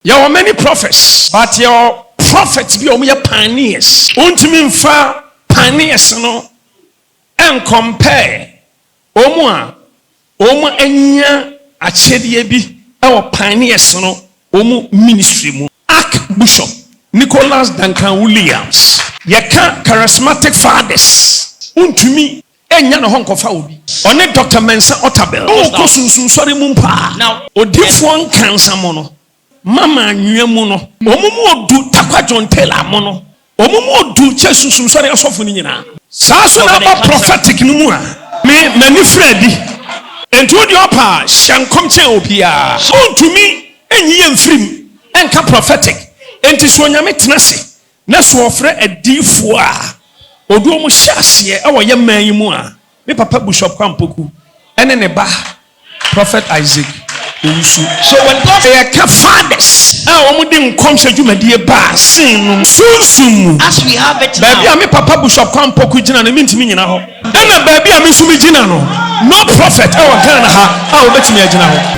There are many prophets, but your prophets be your pioneers. Untimi mfa pioneers no and compare omo enya achedie bi our pioneers no omo ministry mu. Archbishop Nicholas Duncan Williams. Yeka charismatic fathers. Untimi enya no honkofa obi. One Dr. Mensa Otabel. O kosunsun sori mumpa. Now odifo nkansa mo no. Mama nwemu no omumu odu takwajon tela mo no omumu odu chesusun sori asofo ni nyina saa so na ba prophetic no mu a me mani fredi entu di opa hyankom che obia so ntumi enyi emfrim enka prophetic enti so nyame tenase na so ofre adifo a odu omu hyase e wo ye man yi mu a me papa Bishop Kwampoku ene ne ba Prophet Isaac Owusu. So when God fathers, as we have it now, baby, I'm Papa Bishop Kwampoku jina na minti minyina ho. Ena baby I'm sumi jina no. No prophet ewa Ghana ha. Obetimi ajina ho.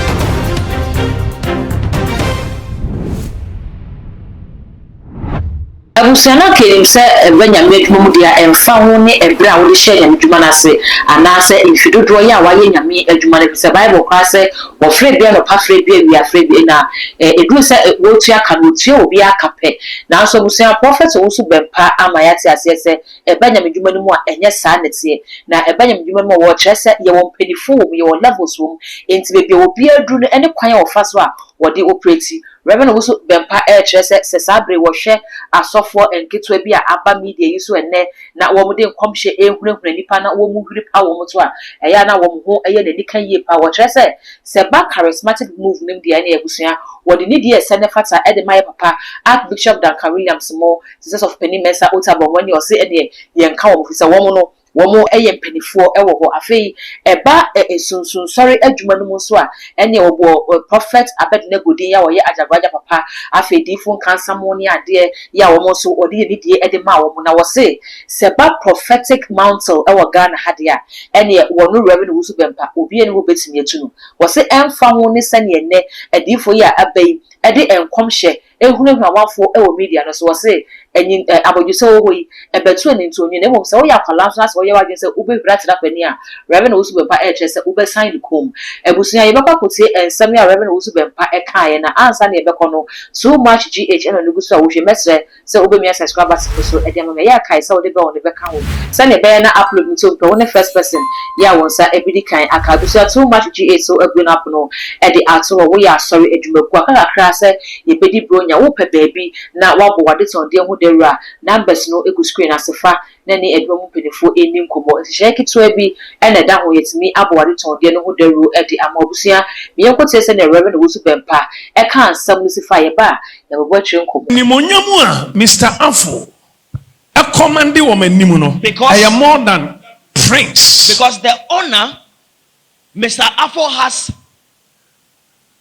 Abusana kelim se Benjamin adwuma mu dia emfa ho ne ebra wo de share adwuma na se anase infidodo ya waye nyame adwuma na se Bible kwa se wo free bia no pa free bia wi afree bia na edu se wo tua ka no tua obi akape na so abusana prophet Owusu Bempah amayate ase se Benjamin adwuma no mu a enye saa nete na Benjamin adwuma no wo kire se ye wo mpedifo wo ye wo levels wo enti be obi adu no ene kwan wo fa so a wo de operate Reverend Owusu Bempah se sabre wo hwe asofo enketwa bi a aba media yi so enne na wo mu de nkomhye ehunahuna nipa na wo mu huri pa wo mu to a eya na wo mu ho eye na nika yie pa wo kire se ba charismatic movement dia na ebusua wo de ni die se ne fata e de my papa Archbishop Duncan Williams mo Jesus of Penny Mensa Otabonwani o se ene ye nka wo mu fisa wo mu no womo eye mpanifo ewo ho afei eba esunsun sorry adwuma no mu so a ene obo prophet Abednego din ya wo ye ajagwaja papa afei difo nkansa mo ne ade ya womo so odi ye die ede ma womo na wo se ba prophetic mantle ewo Ghana hade a ene wono Reverend Owusu Bempah obi ene wo betimi atu no wo se emfa ho ne sane ene adifo ya abai ede enkomhye ehunahuna wafo ewo media no so wo se enyin abodwuse wo hoyi ebetu eni ntonyi na emom se wo ya kwala so wo ye wadwen se ube bratira pani a Reverend Owusu Bempah eche se ube sign the com ebusunya ye bekwa kotie ensam ya Reverend Owusu Bempah ekaye na ansa na ebekọ no so much gh na nugusu a wo hwe mesre se ube mi subscribers so e dem me ya kai se wo de be on de beka ho se ne be na upload nto mpe wo ne first person ya wonsa ebidi kan akadusu too much gh so egbe na no e de ato wo ya sorry adwumaku aka kra se ye bedi bronya wo pe baby na wo bo wade ton de ho dewura numbers no egu screen asefa na ni edwom pedifo enim komo nhye to bi ena da ho yetimi abowade ton de no ho deru e de amabusua me yekote se na Reverend Owusu Bempah e ka ansam nusifa ye ba ya bobo twen komo ni monyamu a Mr. Afo a command wo manimu no because I am more than prince because the honor Mr. Afo has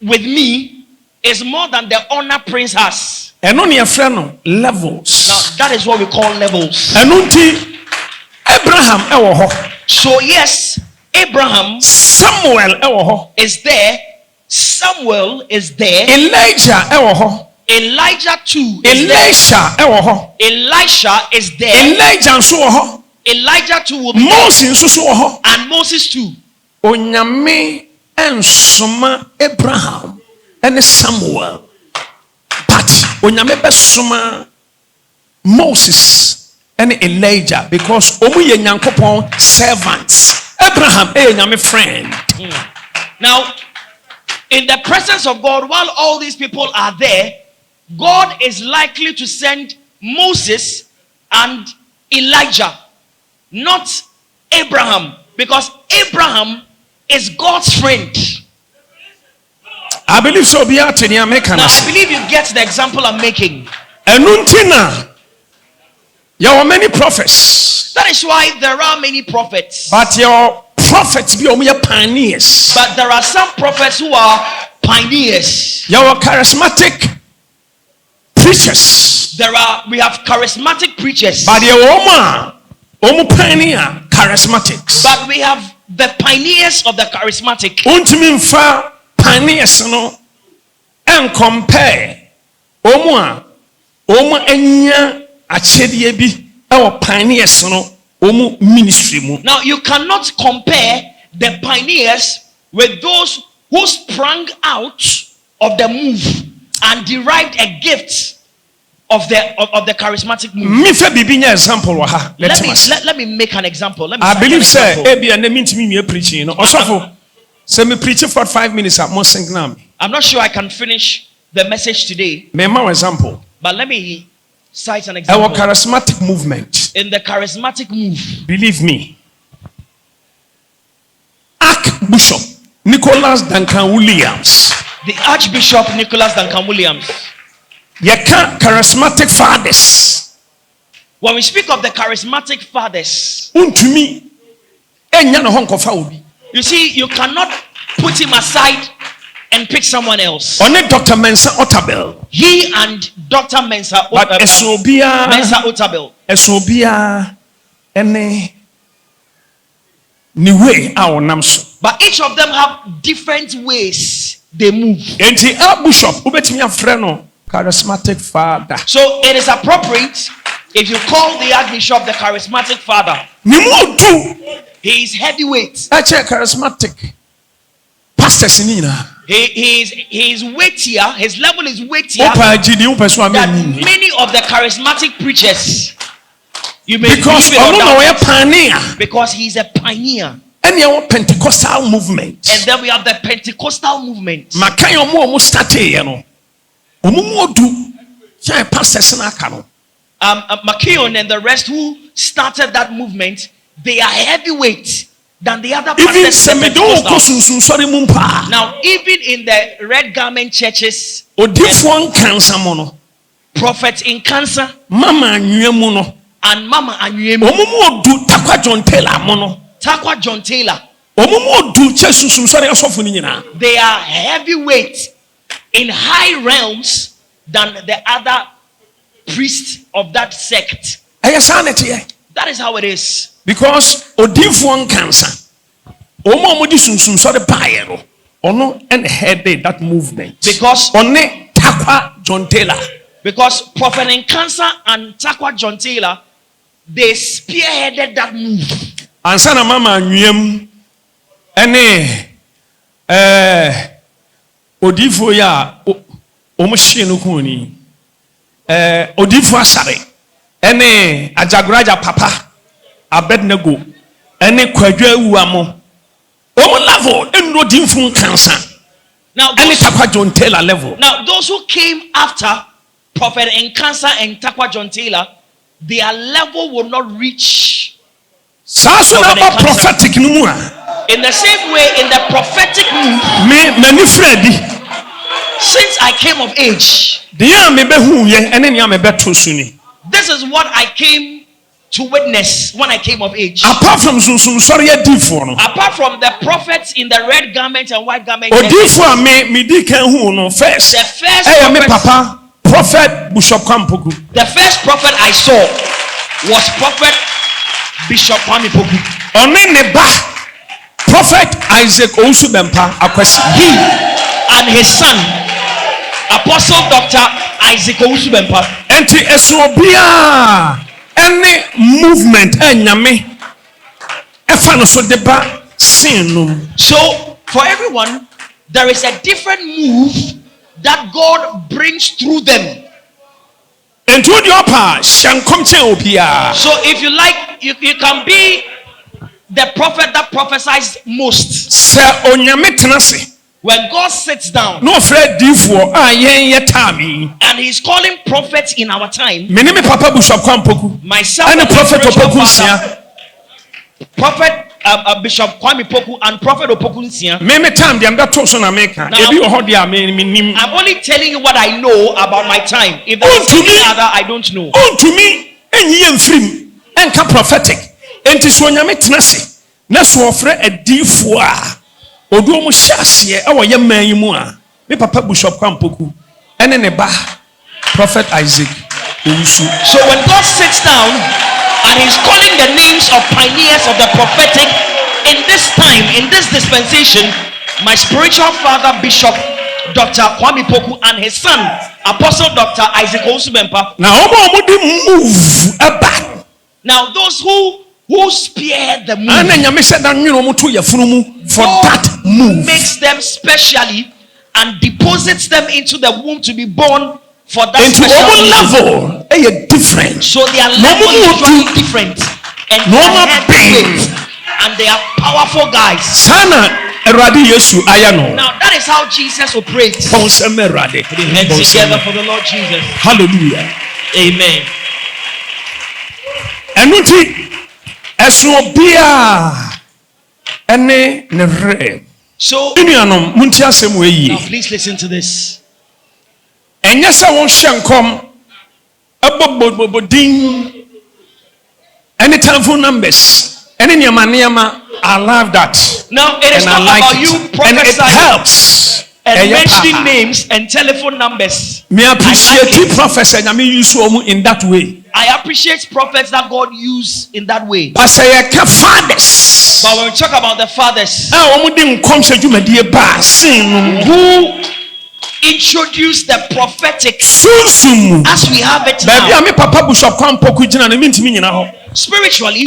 with me is more than the honor prince has. And on your friend levels. Now that is what we call levels. And unti Abraham ewo. So yes, Abraham, Samuel ewo is there. Samuel is there. Elijah ewo. Elijah too. Elisha ewo. Elisha is there. Elijah nso Elijah too will be Moses nso and Moses too. Onyame ensoma Abraham and Samuel. But onyame besoma Moses and Elijah because omu ye nyankopon servants. Abraham nyame friend. Now, in the presence of God, while all these people are there, God is likely to send Moses and Elijah, not Abraham, because Abraham is God's friend. I believe so. Now, I believe you get the example I'm making. There are many prophets. That is why there are many prophets. But your prophets be pioneers. But there are some prophets who are pioneers. There are charismatic preachers. We have charismatic preachers. But there are pioneer charismatics. But we have the pioneers of the charismatic. Pioneers no and compare omu enya achedie bi e pioneers no omu ministry mu. Now you cannot compare the pioneers with those who sprang out of the move and derived a gift of the charismatic move. Me fe bibinya example wa ha. Let me make an example. I believe say e na me ntimi me preaching no. Osofo say me preach for 5 minutes at mo sing na me. I'm not sure I can finish the message today. Me ma example. But let me cite an example. Our charismatic movement. In the charismatic move, believe me, Archbishop Nicholas Duncan Williams, the Archbishop Nicholas Duncan Williams, yeka charismatic fathers. When we speak of the charismatic fathers, untumi enya no honkofa obi. You see, you cannot put him aside and pick someone else. Only Dr. Mensa Otabil. He and Dr. Mensa Otabil. Esobia ene ni way a onam so. But each of them have different ways they move. Enti Archbishop ubetimi afre no charismatic father. So it is appropriate if you call the Archbishop the charismatic father. Ni mo do. He is heavyweight. Ache charismatic pastors ni na. He is weightier. His level is weightier than many of the charismatic preachers. You may because because he's a pioneer. And you have Pentecostal movement. And then we have the Pentecostal movement. McKeown and the rest who started that movement, they are heavyweight than the other pastors. Now, even in the red garment churches, prophets in cancer, Mama and Mama Anyuemu, Takwa John Taylor, they are heavyweight in high realms than the other priests of that sect. That is how it is. Because Odifwan cancer, Omomodi Sum saw the pyro, Ono and headed that movement. Because One Takwa John Taylor. Because Prophet in Cancer and Takwa John Taylor, they spearheaded that move. And Sana Mama Nyem Ene Odifo ya Omoshino Kuni Odifo Asare Ene Ajagraja Papa Abednego ene kwadwa uamo o level enro dimfun cancer now ene Takwa John Taylor level. Now those who came after Prophet in Cancer and Takwa John Taylor, their level will not reach prophetic numua. In the same way, in the prophetic move, me Freddy, since I came of age, this is what I came to witness when I came of age. Apart from the prophets in the red garment and white garment, first. The first prophet Bishop Kwampoku. The first prophet I saw was Prophet Bishop Kwame Poku. Prophet Isaac Owusu Bempah. He and his son, Apostle Dr. Isaac Owusu Bempah. Enti esobia any movement enyame efa no so deba sin no. So for everyone there is a different move that God brings through them. So if you like, you can be the prophet that prophesies most. When God sits down and he's calling prophets in our time, myself and Prophet Bishop Kwame Poku and Prophet Opoku Nsia. I'm only telling you what I know about my time. If there's something other, I don't know. To me, and prophetic. And this one, Let's offer a D4. Oduomo Shasia, our young man, you more. Me Papa Bishop Kwampoku, and then a Prophet Isaac. So when God sits down and he's calling the names of pioneers of the prophetic in this time, in this dispensation, my spiritual father, Bishop Dr. Kwame Poku, and his son, Apostle Dr. Isaac Owusu Bempah. Now, move back. Now, those who spear the move, for that move, makes them specially and deposits them into the womb to be born for that into special level. Different. So their level is usually different, and they are heavyweight, and they are powerful guys. Now that is how Jesus operates. Put your hands together for the Lord Jesus. Hallelujah. Amen. So now please listen to this. Any telephone numbers, any niyama, I love that. Now it is and not like about it. you And it prophesying helps. and mentioning names and telephone numbers. Me appreciate I like it. prophets and I mean use in that way. I appreciate prophets that God used in that way. But say fathers. But when we talk about the fathers who introduce the prophetic as we have it now. Spiritually,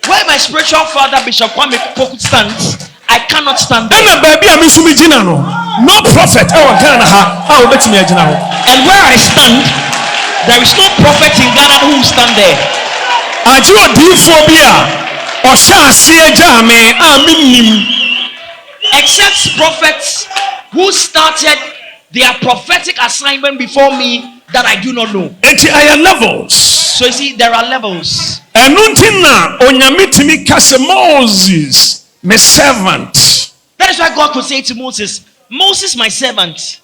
where my spiritual father Bishop Kwame Poku stands, I cannot stand there. No prophet. And where I stand, there is no prophet in Ghana who will stand there. Except prophets who started their prophetic assignment before me that I do not know. Levels. So you see, there are levels. And Moses, my servant. That is why God could say to Moses, Moses, my servant.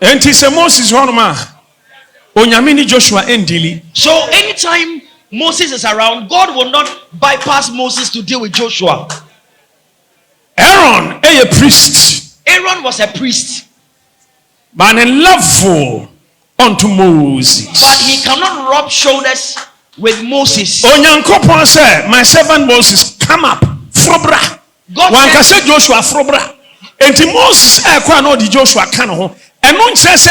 And he said, Moses, one man. Joshua endili. So anytime Moses is around, God will not bypass Moses to deal with Joshua. Aaron, a priest. Aaron was a priest. But in level unto Moses. But he cannot rub shoulders with Moses. Onyankopon said, my servant Moses, come up. Frobra. God said Joshua frobra. And Moses no di Joshua can ho. And one says,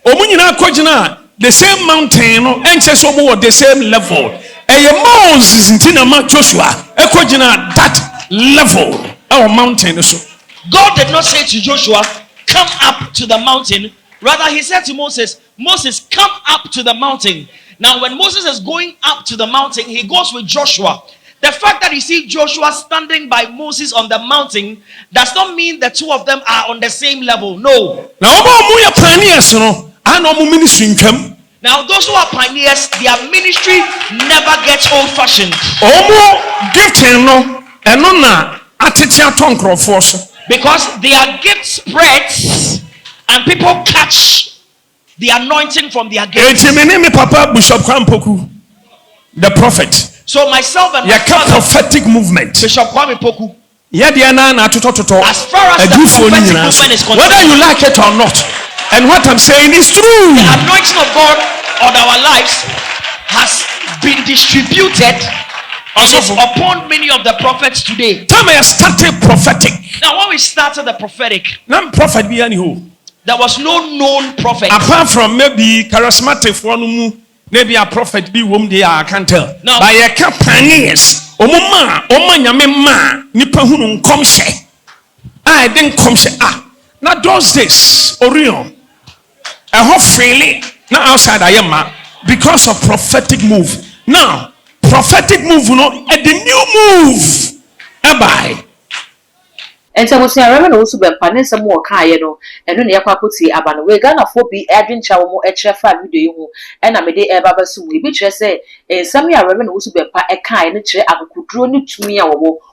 the same mountain and says the same level. And Moses intina Joshua that level our mountain. God did not say to Joshua, come up to the mountain. Rather, he said to Moses, Moses, come up to the mountain. Now, when Moses is going up to the mountain, he goes with Joshua. The fact that you see Joshua standing by Moses on the mountain does not mean the two of them are on the same level. No. Now, those who are pioneers, their ministry never gets old-fashioned. Because their gift spreads and people catch the anointing from their gifts. The prophet. So myself and my father, prophetic movement. Bishop Kwame Poku. As far as the prophetic movement is concerned, whether you like it or not, and what I'm saying is true. The anointing of God on our lives has been distributed. And it's upon many of the prophets today. Time I started prophetic. Now, when we started the prophetic, prophet be anyhow. There was no known prophet. Apart from maybe charismatic one, maybe a prophet be whom they are, I can't tell. Now, by a pioneers, nipa hunu komshe. I didn't komshe. Now those days, Orion, I hope freely now outside I am because of prophetic move. Now. Prophetic move, a new move. Bye. And so we say, I remember also Bempah and some more Kayano, and then Yapaputi Aban. We're gonna for be Adrian Chow, a chef video, and I made a Baba Sumi, which I say, some I remember also Bempah a kind of chair, I could draw it to me.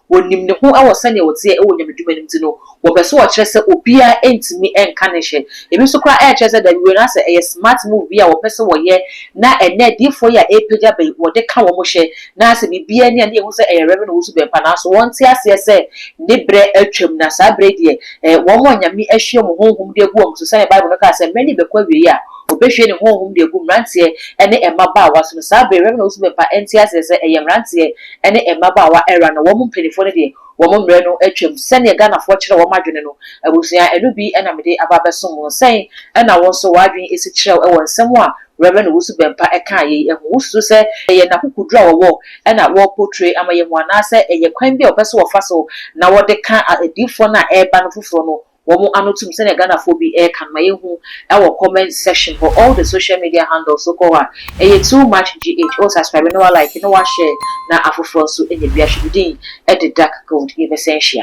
When the whole I was sending would say, oh, you do to know what the sword chest will be ain't me and carnation. If you so cry air chest that we will answer a smart move via or person were ye, now and net dear for your a page what they come moshe, now to be any and you say a revenue also be panas once I say, Nibre Elchum Nasa Brady, one more yammy a shame home dear womb to say Bible cast and many bequeria. Obession home de gum rantie and a maba was no sabre revenues by NTS as a yam rantie and a maba era and a woman penny for the day. wɔn mmerɛ no atwam sɛnea ghanafoɔ kyerɛ wɔn adwene no abusua ɛno bi ɛna mede aba abɛsom wɔn sɛn ɛna wɔn nso wɔadwene esi kyerɛw ɛwɔ nsɛm a Reverend Owusu Bempah ɛka yi ɛho wusu sɛ ɛyɛ n'akokɔduru a wɔwɔ ɛna wɔpotray ama yɛn ho anaasɛ ɛyɛ kwan bi a wɔpɛ so wɔfa so na wɔde ka adiifoɔ no a ɛreba no foforɔ no wɔn ano tum sɛnea ghanafoɔ bi ɛreka no ma yɛhu ɛwɔ comment section for all the social media handles so kɔ a ɛyɛ too much gh o subscribe no wa like no wa share na afoforɔ nso ɛnyɛ bi ahwɛ bi din ɛde dark gold yɛbɛsɛn hyia.